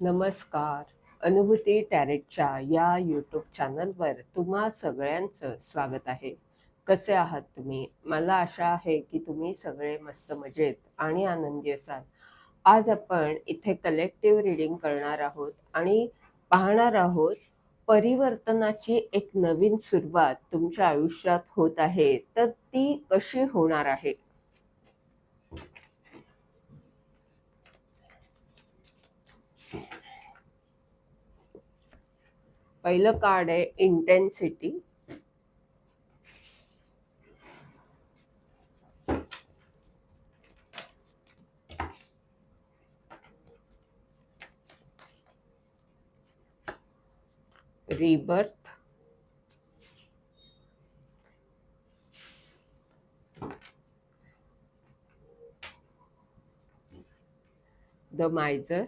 नमस्कार. अनुभूती टॅरेटच्या या यूट्यूब चॅनलवर तुम्हा सगळ्यांचं स्वागत आहे. कसे आहात तुम्ही? मला आशा आहे की तुम्ही सगळे मस्त मजेत आणि आनंदी असाल. आज आपण इथे कलेक्टिव्ह रीडिंग करणार आहोत आणि पाहणार आहोत परिवर्तनाची एक नवीन सुरुवात तुमच्या आयुष्यात होत आहे, तर ती कशी होणार आहे. पहिलं कार्ड आहे intensity. Rebirth. The miser.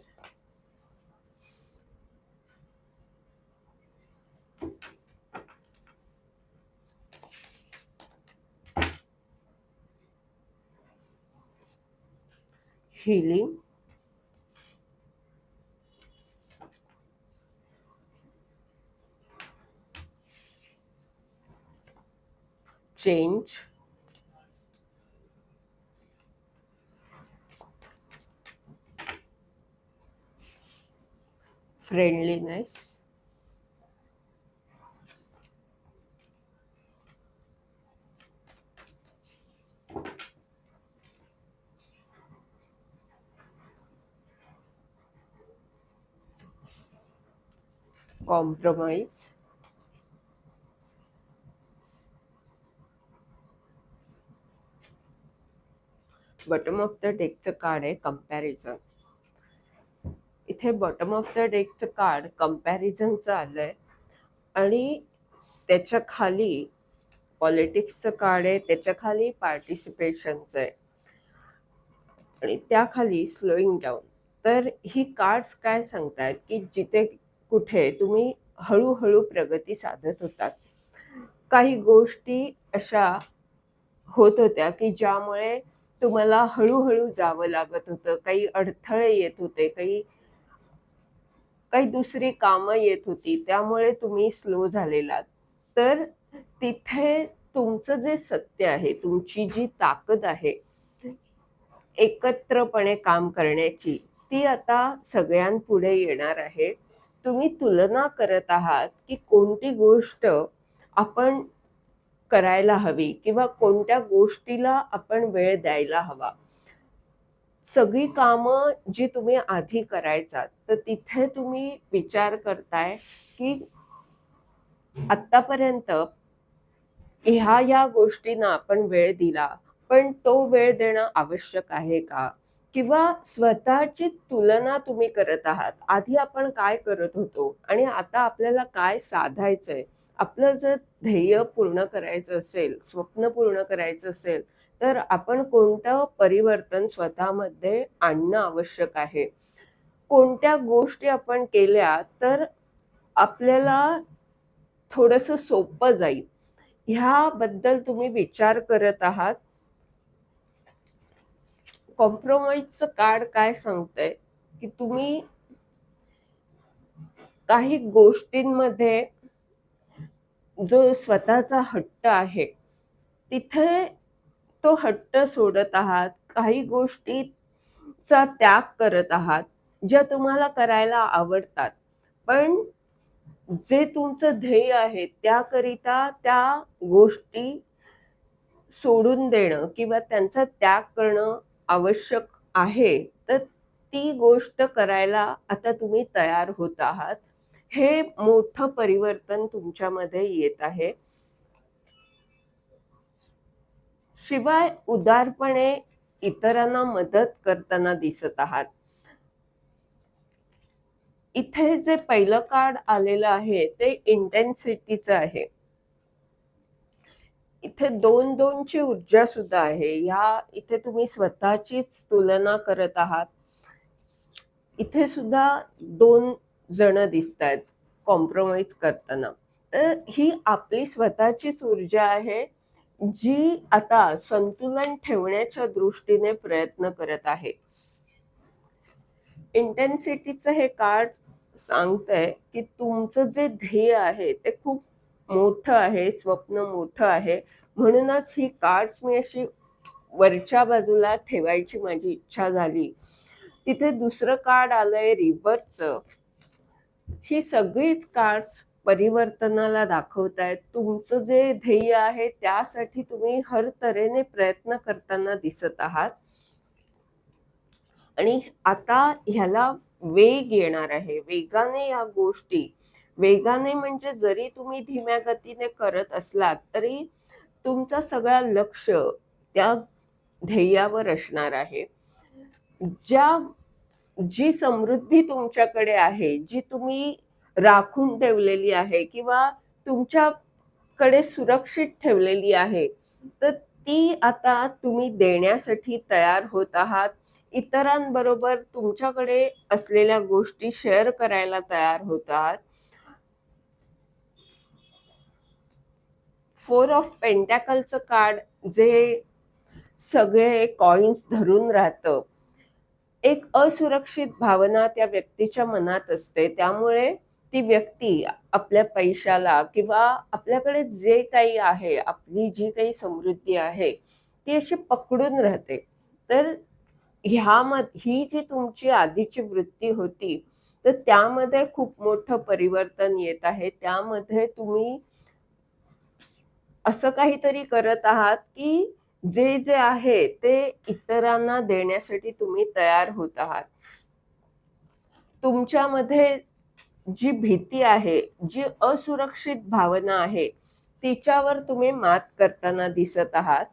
healing. change. friendliness. compromise. Bottom of the डेकचं कार्ड आहे कंपॅरिझन. इथे बॉटम ऑफ द डेकचं कार्ड कंपॅरिझनचं आलंय आणि त्याच्या खाली पॉलिटिक्सचं कार्ड आहे, त्याच्या खाली पार्टिसिपेशनचं आहे आणि त्याखाली स्लोईंग डाऊन. तर ही कार्ड्स काय सांगतात की जिथे कुठे तुम्ही हळूहळू प्रगती साधत होतात, काही गोष्टी अशा होत होत्या की ज्यामुळे तुम्हाला हळूहळू जावं लागत होतं, काही अडथळे येत होते, काही काही दुसरी कामं येत होती, त्यामुळे तुम्ही स्लो झालेलात. तर तिथे तुमचं जे सत्य आहे, तुमची जी ताकद आहे एकत्रपणे काम करण्याची, ती आता सगळ्यांपुढे येणार आहे. तुम्ही तुलना करत आहात की कोणती गोष्ट आपण करायला हवी किंवा कोणत्या गोष्टीला आपण वेळ द्यायला हवा. सगळी कामं जी तुम्ही आधी करायचात, तर तिथे तुम्ही विचार करताय की आत्तापर्यंत ह्या गोष्टींना आपण वेळ दिला, पण तो वेळ देणं आवश्यक आहे का? किंवा स्वतःची तुलना तुम्ही करत आहात. आधी आपण काय करत होतो आणि आता आपल्याला काय साधायचंय. आपलं जर ध्येय पूर्ण करायचं असेल, स्वप्न पूर्ण करायचं असेल, तर आपण कोणतं परिवर्तन स्वतःमध्ये आणणं आवश्यक आहे. कोणत्या गोष्टी आपण केल्या तर आपल्याला थोडंसं सोपं जाईल, ह्याबद्दल तुम्ही विचार करत आहात. कॉम्प्रोमाइजचं कार्ड काय सांगतंय की तुम्ही काही गोष्टींमध्ये जो स्वतःचा हट्ट आहे, तिथे तो हट्ट सोडत आहात. काही गोष्टीचा त्याग करत आहात, ज्या तुम्हाला करायला आवडतात. पण जे तुमचं ध्येय आहे, त्याकरिता त्या गोष्टी सोडून देणं किंवा त्यांचा त्याग करणं आवश्यक आहे. तर ती गोष्ट करायला आता तुम्ही तयार होत आहात. हे मोठं परिवर्तन तुमच्यामध्ये येत आहे. शिवाय उदारपणे इतरांना मदत करताना दिसत आहात. इथे जे पहिलं कार्ड आलेलं आहे ते इंटेन्सिटीचं आहे. इथे 2-2ची ऊर्जा सुद्धा आहे. इथे तुम्ही स्वतःचीच तुलना करत आहात. इथे सुद्धा 2 जण दिसतायत कॉम्प्रोमाइज करताना. तर ही आपली स्वतःचीच ऊर्जा आहे, जी आता संतुलन ठेवण्याच्या दृष्टीने प्रयत्न करत आहे. इंटेन्सिटीचं हे कार्ड सांगतंय की तुमचं जे ध्येय आहे ते खूप मोठं आहे, स्वप्न मोठं आहे. म्हणूनच ही कार्ड्स मी अशी वरच्या बाजूला ठेवायची माझी इच्छा झाली. तिथे दुसरं कार्ड आलंय रिव्हर्सचं. ही सगळीच कार्ड्स परिवर्तनाला दाखवतायत. तुमचं जे ध्येय आहे त्यासाठी तुम्ही हर तऱ्हेने प्रयत्न करताना दिसत आहात. आणि आता ह्याला वेग येणार आहे. वेगाने या गोष्टी, वेगाने म्हणजे जरी तुम्ही धीम्या गतीने करत असलात तरी तुमचं सगळं लक्ष त्या ध्येयावर असणार आहे. जी समृद्धी तुमच्याकडे आहे, जी तुम्ही राखून ठेवलेली आहे किंवा तुमच्याकडे सुरक्षित ठेवलेली आहे, तर ती आता तुम्ही देण्यासाठी तयार होत आहात. इतरांबरोबर तुमच्याकडे असलेल्या गोष्टी शेअर करायला तयार होत आहात. 4 ऑफ पेंटॅकलचं कार्ड जे सगळे कॉइन्स धरून राहतं, एक असुरक्षित भावना त्या व्यक्तीच्या मनात असते. त्यामुळे ती व्यक्ती आपल्या पैशाला किंवा आपल्याकडे जे काही आहे, आपली जी काही समृद्धी आहे, ती अशी पकडून राहते. तर ही जी तुमची आधीची वृत्ती होती, तर त्यामध्ये खूप मोठं परिवर्तन येत आहे. त्यामध्ये तुम्ही असं काहीतरी करत आहात, की जे आहे ते इतरांना देण्यासाठी तुम्ही तयार होत आहात. तुमच्यामध्ये जी भीती आहे, जी असुरक्षित भावना आहे, तिच्यावर तुम्ही मात करताना दिसत आहात.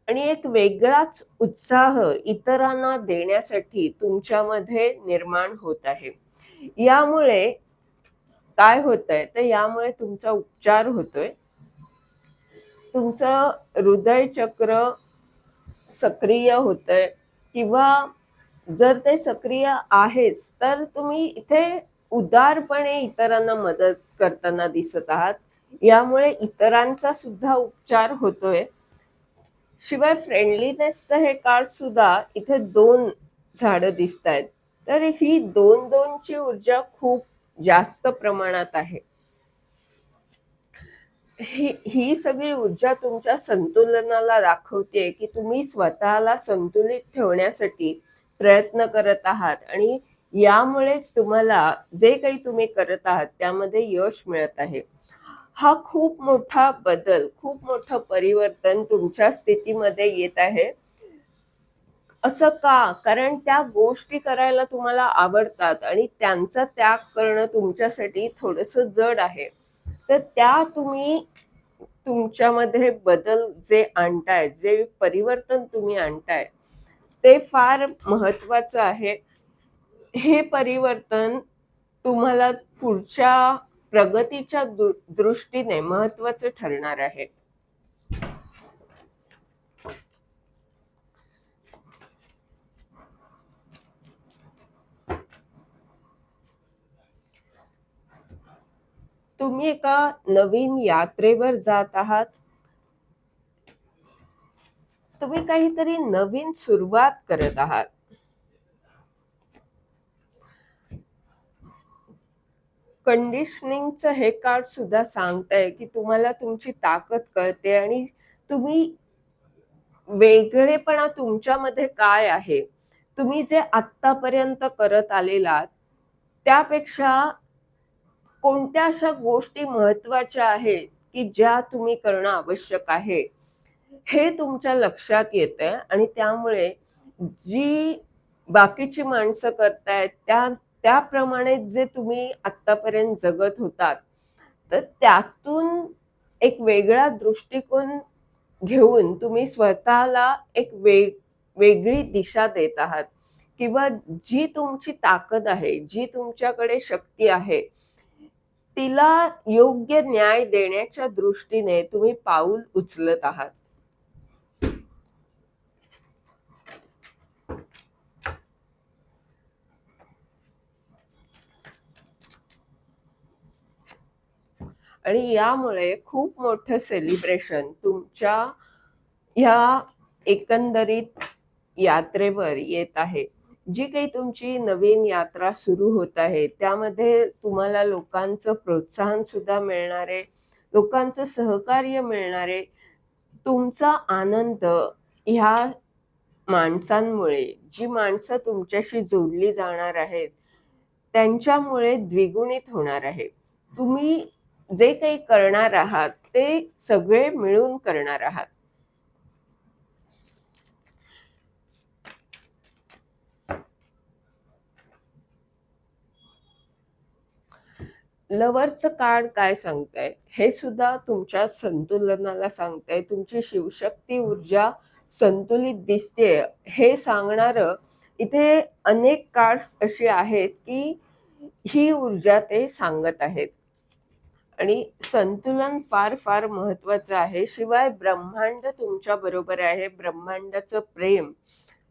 आणि एक वेगळाच उत्साह इतरांना देण्यासाठी तुमच्यामध्ये निर्माण होत आहे. यामुळे काय होतंय, तर यामुळे तुमचा उपचार होतोय. तुमचं हृदय चक्र सक्रिय होतंय किंवा जर ते सक्रिय आहेच, तर तुम्ही इथे उदारपणे इतरांना मदत करताना दिसत आहात. यामुळे इतरांचा सुद्धा उपचार होतोय. शिवाय फ्रेंडलीनेसचं हे कार्ड सुद्धा इथे 2 झाडं दिसतायत. तर ही 2-2 ची ऊर्जा खूप जास्त प्रमाणात आहे. ही सगळी ऊर्जा तुमच्या संतुलनाला दाखवते की तुम्ही स्वतःला संतुलित ठेवण्यासाठी प्रयत्न करत आहात आणि यामुळेच तुम्हाला जे काही तुम्ही करत आहात त्यामध्ये यश मिळत आहे. हा खूप मोठा बदल, खूप मोठं परिवर्तन तुमच्या स्थितीमध्ये येत आहे. असं का? कारण त्या गोष्टी करायला तुम्हाला आवडतात आणि त्यांचा त्याग करणं तुमच्यासाठी थोडंसं जड आहे. तर त्या तुम्ही तुमच्यामध्ये बदल जे आणताय, जे परिवर्तन तुम्ही आणताय, ते फार महत्वाचं आहे. हे परिवर्तन तुम्हाला पुढच्या प्रगतीच्या दृष्टीने महत्वाचं ठरणार आहे. तुम्ही एका नवीन यात्रेवर जात आहात. तुम्ही काहीतरी नवीन सुरुवात करत आहात. कंडिशनिंगचं हे कार्ड सुद्धा सांगतंय की तुम्हाला तुमची ताकद कळते आणि तुम्ही वेगळेपणा तुमच्यामध्ये काय आहे, तुम्ही जे आत्तापर्यंत करत आलेलात त्यापेक्षा कोणत्या अशा गोष्टी महत्वाच्या आहेत की ज्या तुम्ही करणं आवश्यक आहे, हे तुमच्या लक्षात येतंय आणि त्यामुळे जी बाकीची माणसं करतायत त्याप्रमाणे जे तुम्ही आत्तापर्यंत जगत होतात, तर त्यातून एक वेगळा दृष्टिकोन घेऊन तुम्ही स्वतःला एक वेगळी दिशा देत आहात किंवा जी तुमची ताकद आहे, जी तुमच्याकडे शक्ती आहे, तिला योग्य न्याय देण्याच्या दृष्टीने तुम्ही पाऊल उचलत आहात. आणि यामुळे खूप मोठं सेलिब्रेशन तुमच्या ह्या एकंदरीत यात्रेवर येत आहे, जी काही तुमची नवीन यात्रा सुरू होत आहे, त्यामध्ये तुम्हाला लोकांचं प्रोत्साहन सुद्धा मिळणार आहे, लोकांचं सहकार्य मिळणार आहे. तुमचा आनंद ह्या माणसांमुळे, जी माणसं तुमच्याशी जोडली जाणार आहेत, त्यांच्यामुळे द्विगुणित होणार आहे. तुम्ही जे काही करणार आहात, ते सगळे मिळून करणार आहात. लव्हरचं कार्ड काय सांगतंय? हे सुद्धा तुमच्या संतुलनाला सांगतंय. तुमची शिवशक्ती ऊर्जा संतुलित दिसतेय हे सांगणारं इथे अनेक कार्ड्स अशी आहेत, की ही ऊर्जा ते सांगत आहेत. आणि संतुलन फार फार महत्वाचं आहे. शिवाय ब्रह्मांड तुमच्या बरोबर आहे. ब्रह्मांडाचं प्रेम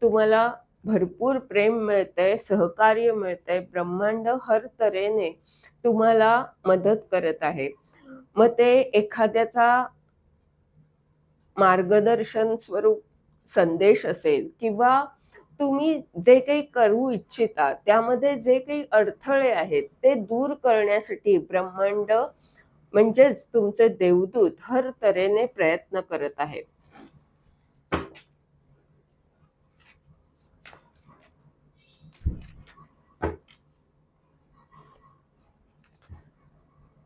तुम्हाला भरपूर प्रेम मिळतंय, सहकार्य मिळतंय. ब्रह्मांड हर तऱ्हेने तुम्हाला मदत करत आहे. मग ते एखाद्याचा मार्गदर्शन स्वरूप संदेश असेल किंवा तुम्ही जे काही करू इच्छिता त्यामध्ये जे काही अडथळे आहेत ते दूर करण्यासाठी ब्रह्मांड म्हणजेच तुमचे देवदूत हर तऱ्हेने प्रयत्न करत आहेत.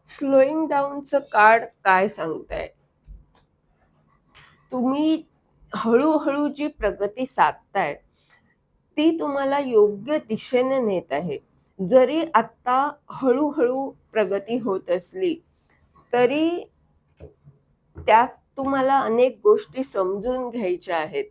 स्लोईंग डाऊनचं कार्ड काय सांगताय? तुम्ही हळूहळू जी प्रगती साधताय ती तुम्हाला योग्य दिशेने नेत आहे. जरी आता हळूहळू प्रगती होत असली तरी त्यात तुम्हाला अनेक गोष्टी समजून घ्यायच्या आहेत.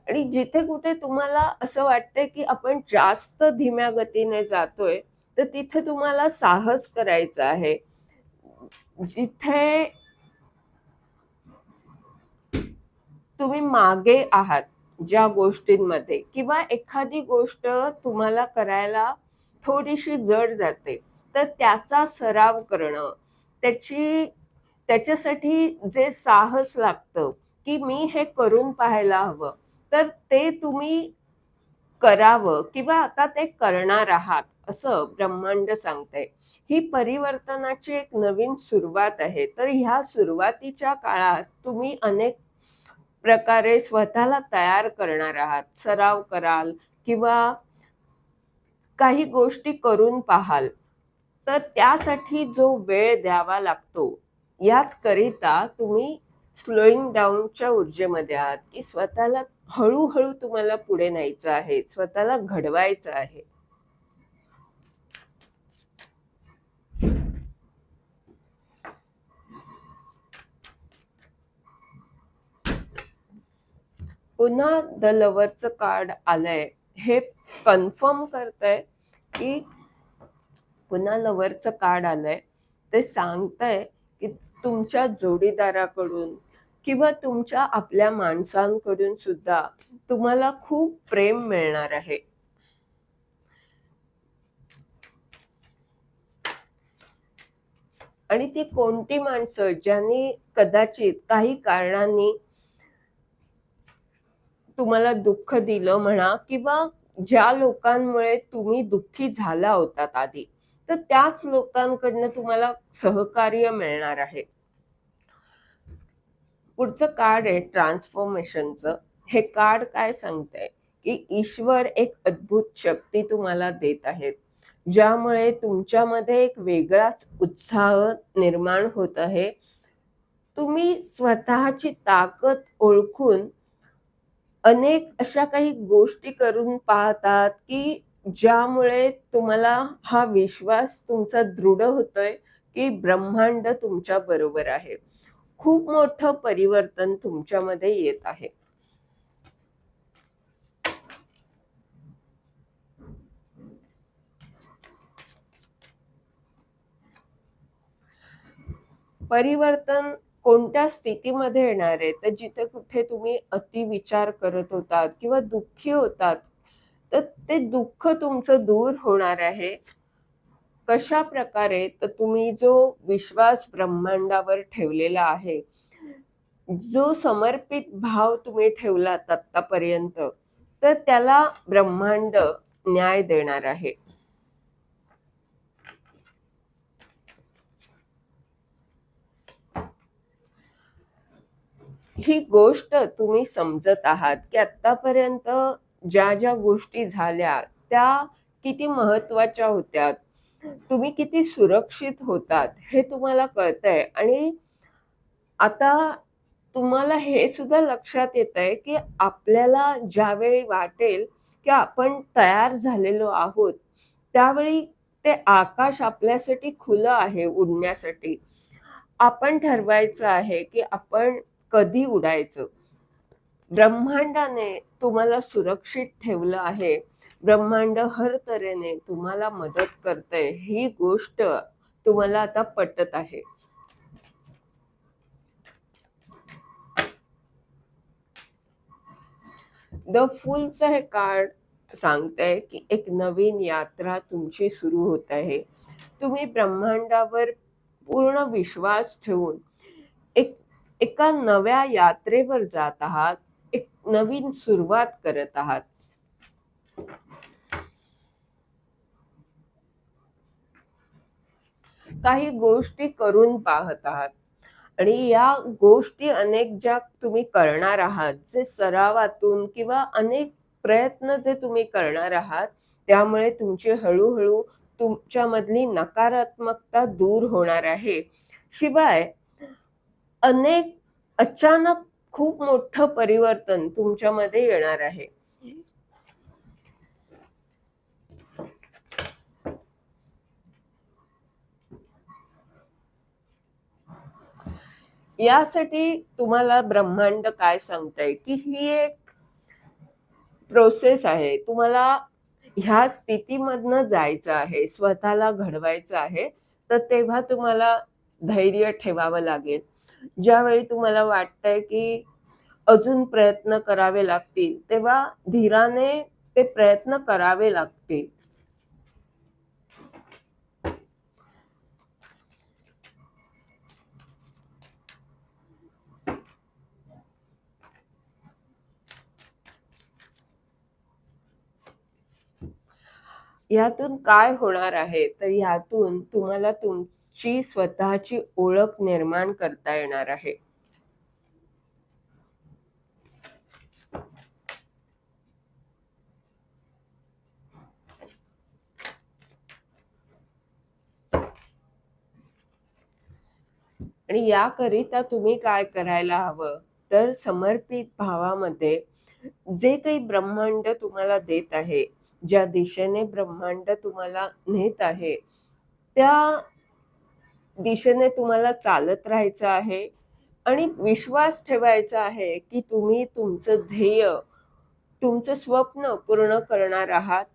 आणि जिथे कुठे तुम्हाला असं वाटतंय की आपण जास्त धीम्या गतीने जातोय, तर तिथे तुम्हाला साहस करायचं आहे. जिथे तुम्ही मागे आहात ज्या गोष्टींमध्ये किंवा एखादी गोष्ट तुम्हाला करायला थोडीशी जड जाते, तर त्याचा सराव करणं, त्याच्यासाठी जे साहस लागतं, की मी हे करून पाहायला हवं, तर ते तुम्ही करावं किंवा आता ते करणार आहात, असं ब्रह्मांड सांगतंय. ही परिवर्तनाची एक नवीन सुरुवात आहे. तर ह्या सुरुवातीच्या काळात तुम्ही अनेक प्रकारे स्वतःला तयार करणार आहात. सराव कराल किंवा काही गोष्टी करून पाहाल. तर त्यासाठी जो वेळ द्यावा लागतो, याच करिता तुम्ही स्लोईंग डाऊनच्या ऊर्जेमध्ये आहात, की स्वतःला हळूहळू तुम्हाला पुढे न्यायचं आहे, स्वतःला घडवायचं आहे. पुन्हा द लव्हरचं कार्ड आलंय. हे कन्फर्म करतंय की पुन्हा लव्हरचं कार्ड आलंय. ते सांगतंय की तुमच्या जोडीदाराकडून किंवा तुमच्या आपल्या माणसांकडून सुद्धा तुम्हाला खूप प्रेम मिळणार आहे. आणि ती कोणती माणसं ज्यांनी कदाचित काही कारणांनी तुम्हाला दुःख दिलं म्हणा किंवा ज्या लोकांमुळे तुम्ही दुःखी झाला होतात आधी, तर त्याच लोकांकडनं तुम्हाला सहकार्य मिळणार आहे. पुढचं कार्ड आहे ट्रान्सफॉर्मेशनचं. हे कार्ड काय सांगतंय की ईश्वर एक अद्भुत शक्ती तुम्हाला देत आहेत, ज्यामुळे तुमच्यामध्ये एक वेगळाच उत्साह निर्माण होत आहे. तुम्ही स्वतःची ताकद ओळखून अनेक अशा काही गोष्टी करून पाहतात, की ज्यामुळे तुम्हाला हा विश्वास तुमचा दृढ होतोय, की ब्रह्मांड तुमच्या बरोबर आहे. खूप मोठं परिवर्तन तुमच्यामध्ये येत आहे. परिवर्तन कोणत्या स्थितीमध्ये येणार आहे? तर जिथे कुठे तुम्ही अतिविचार करत होतात किंवा दुःखी होतात, तर ते दुःख तुमचं दूर होणार आहे. कशा प्रकारे? तर तुम्ही जो विश्वास ब्रह्मांडावर ठेवलेला आहे, जो समर्पित भाव तुम्ही ठेवलात आतापर्यंत, तर त्याला ब्रह्मांड न्याय देणार आहे. ही गोष्ट तुम्ही समजत आहात की आतापर्यंत ज्या ज्या गोष्टी झाल्या त्या किती महत्वाच्या होत्या. तुम्ही किती सुरक्षित होतात हे तुम्हाला कळतंय आणि आता तुम्हाला हे सुद्धा लक्षात येतंय की आपल्याला ज्यावेळी वाटेल की आपण तयार झालेलो आहोत, त्यावेळी ते आकाश आपल्यासाठी खुलं आहे उडण्यासाठी. आपण ठरवायचं आहे की आपण कधी उडायचं. ब्रह्मांडाने तुम्हाला सुरक्षित ठेवलं आहे. ब्रह्मांड हर तऱ्हेने तुम्हाला मदत करतंय. ही गोष्ट तुम्हाला आता पटत आहे. द फूलचं हे कार्ड सांगतंय की एक नवीन यात्रा तुमची सुरू होत आहे. तुम्ही ब्रह्मांडावर पूर्ण विश्वास ठेवून एका नव्या यात्रेवर जात आहात. एक नवीन सुरुवात करत आहात. काही गोष्टी करून पाहत आहात आणि या गोष्टी अनेक ज्या तुम्ही करणार आहात, जे सरावातून किंवा अनेक प्रयत्न जे तुम्ही करणार आहात, त्यामुळे तुमची हळूहळू तुमच्यामधली नकारात्मकता दूर होणार आहे. शिवाय अनेक अचानक खूप मोठं परिवर्तन तुमच्यामध्ये येणार आहे. यासाठी तुम्हाला ब्रह्मांड काय सांगतंय की ही एक प्रोसेस आहे. तुम्हाला ह्या स्थितीमधनं जायचं आहे, स्वतःला घडवायचं आहे. तर तेव्हा तुम्हाला धैर्य ठेवावं लागेल. ज्यावेळी तुम्हाला वाटतंय की अजून प्रयत्न करावे लागतील, तेव्हा धीराने ते प्रयत्न करावे लागतील. यातून काय होणार आहे, तर यातून तुम्हाला तुमची स्वतःची ओळख निर्माण करता येणार आहे. आणि याकरिता तुम्ही काय करायला हवं, तर समर्पित भावामध्ये जे काही ब्रह्मांड तुम्हाला देत आहे, ज्या दिशेने ब्रह्मांड तुम्हाला नेत आहे, त्या दिशेने तुम्हाला चालत राहायचं आहे आणि विश्वास ठेवायचा आहे की तुम्ही तुमचं ध्येय, तुमचं स्वप्न पूर्ण करणार आहात.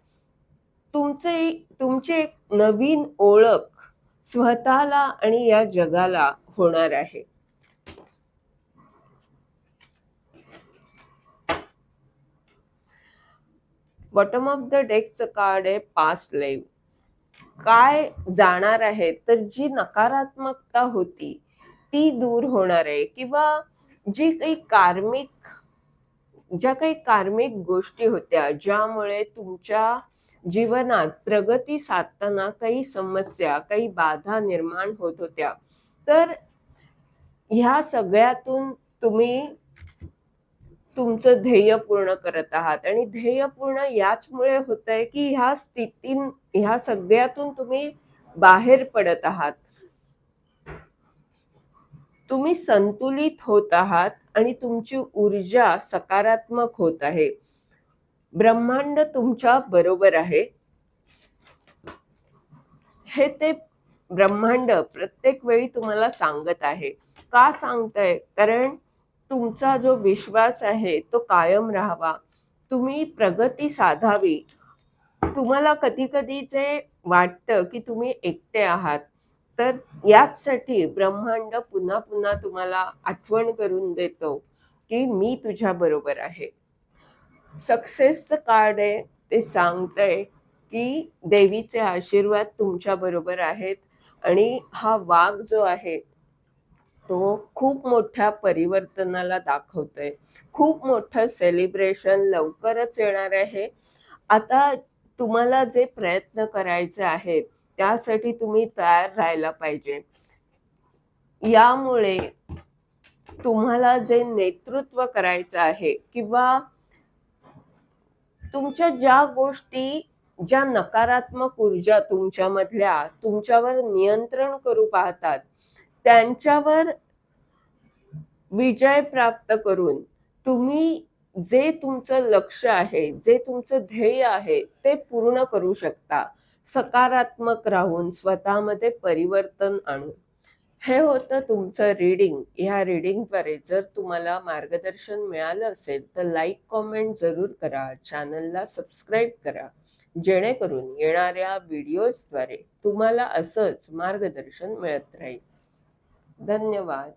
तुमची एक नवीन ओळख स्वतःला आणि या जगाला होणार आहे. बॉटम ऑफ द डेकचं कार्ड आहे पास्ट लाईफ. काय जाणार आहे, तर जी नकारात्मकता होती ती दूर होणार आहे किंवा जी काही ज्या काही कार्मिक गोष्टी होत्या, ज्यामुळे तुमच्या जीवनात प्रगती साधताना काही समस्या, काही बाधा निर्माण होत होत्या, तर ह्या सगळ्यातून तुम्ही तुमचं ध्येय पूर्ण करत आहात आणि ध्येय पूर्ण याचमुळे होतंय की ह्या सगळ्यातून तुम्ही बाहेर पडत आहात. तुम्ही संतुलित होत आहात आणि तुमची ऊर्जा सकारात्मक होत आहे. ब्रह्मांड तुमच्या बरोबर आहे. हे ते ब्रह्मांड प्रत्येक वेळी तुम्हाला सांगत आहे. का सांगतंय? कारण तुमचा जो विश्वास आहे तो कायम राहावा. तुम्ही प्रगती साधावी. तुम्हाला कधी-कधी जे वाटतं की तुम्ही एकटे आहात, तर याचसाठी ब्रह्मांड पुन्हा पुन्हा तुम्हाला आठवण करून देतो की मी तुझ्या बरोबर आहे. सक्सेसचं कार्ड आहे. ते सांगतंय की देवीचे आशीर्वाद तुमच्या बरोबर आहेत आणि हा वाघ जो आहे तो खूप मोठ्या परिवर्तनाला दाखवतोय. खूप मोठं सेलिब्रेशन लवकरच येणार आहे. आता तुम्हाला जे प्रयत्न करायचे आहेत, त्यासाठी तुम्ही तयार राहायला पाहिजे. यामुळे तुम्हाला जे नेतृत्व करायचं आहे किंवा तुमच्या ज्या गोष्टी, ज्या नकारात्मक ऊर्जा तुमच्यामधल्या तुमच्यावर नियंत्रण करू पाहतात, त्यांच्यावर विजय प्राप्त करून तुम्ही जे तुमचं लक्ष्य आहे, जे तुमचं ध्येय आहे, ते पूर्ण करू शकता. सकारात्मक राहून स्वतःमध्ये परिवर्तन आणून. हे होतं तुमचं रीडिंग. ह्या रीडिंगद्वारे जर तुम्हाला मार्गदर्शन मिळालं असेल, तर लाईक, कमेंट जरूर करा. चॅनलला सबस्क्राईब करा. जेणेकरून येणाऱ्या व्हिडिओजद्वारे तुम्हाला असंच मार्गदर्शन मिळत राहील. धन्यवाद.